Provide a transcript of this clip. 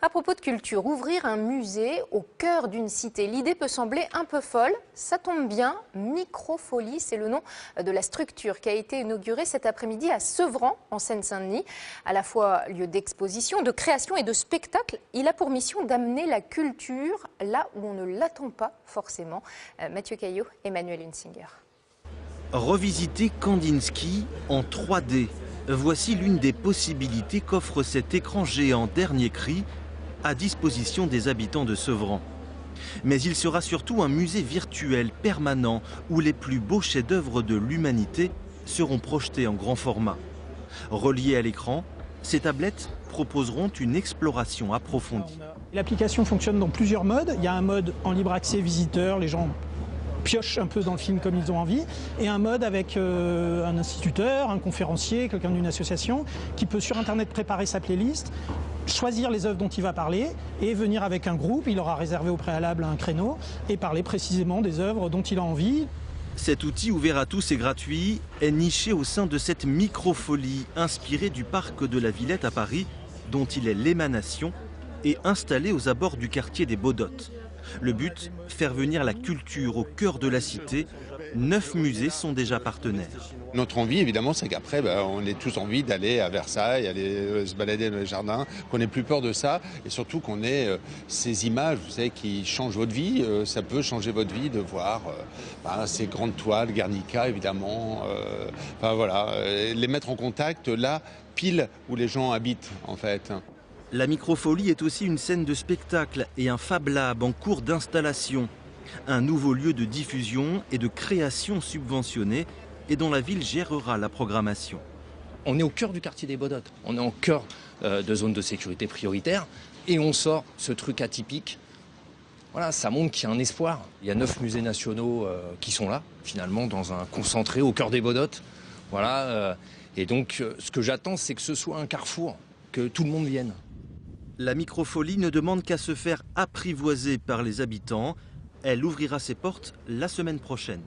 À propos de culture, ouvrir un musée au cœur d'une cité. L'idée peut sembler un peu folle. Ça tombe bien, Microfolie, c'est le nom de la structure qui a été inaugurée cet après-midi à Sevran, en Seine-Saint-Denis. À la fois lieu d'exposition, de création et de spectacle, il a pour mission d'amener la culture là où on ne l'attend pas forcément. Mathieu Caillot, Emmanuel Hunsinger. Revisiter Kandinsky en 3D. Voici l'une des possibilités qu'offre cet écran géant dernier cri à disposition des habitants de Sevran. Mais il sera surtout un musée virtuel permanent où les plus beaux chefs-d'œuvre de l'humanité seront projetés en grand format. Reliés à l'écran, ces tablettes proposeront une exploration approfondie. L'application fonctionne dans plusieurs modes. Il y a un mode en libre accès visiteur, les gens piochent un peu dans le film comme ils ont envie, et un mode avec un instituteur, un conférencier, quelqu'un d'une association qui peut sur internet préparer sa playlist, choisir les œuvres dont il va parler et venir avec un groupe. Il aura réservé au préalable un créneau et parler précisément des œuvres dont il a envie. Cet outil ouvert à tous et gratuit est niché au sein de cette microfolie inspirée du parc de la Villette à Paris, dont il est l'émanation, et installé aux abords du quartier des Baudottes. Le but, faire venir la culture au cœur de la cité. 9 musées sont déjà partenaires. Notre envie, évidemment, c'est qu'après, on ait tous envie d'aller à Versailles, aller se balader dans les jardins, qu'on n'ait plus peur de ça, et surtout qu'on ait ces images, vous savez, qui changent votre vie. Ça peut changer votre vie de voir ces grandes toiles, Guernica, évidemment. Les mettre en contact là, pile où les gens habitent, en fait. La microfolie est aussi une scène de spectacle et un Fab Lab en cours d'installation. Un nouveau lieu de diffusion et de création subventionné et dont la ville gérera la programmation. On est au cœur du quartier des Baudottes, on est au cœur de zones de sécurité prioritaire et on sort ce truc atypique. Voilà, ça montre qu'il y a un espoir. Il y a 9 musées nationaux qui sont là, finalement, dans un concentré au cœur des Baudottes. Voilà, et donc ce que j'attends, c'est que ce soit un carrefour, que tout le monde vienne. La microfolie ne demande qu'à se faire apprivoiser par les habitants. Elle ouvrira ses portes la semaine prochaine.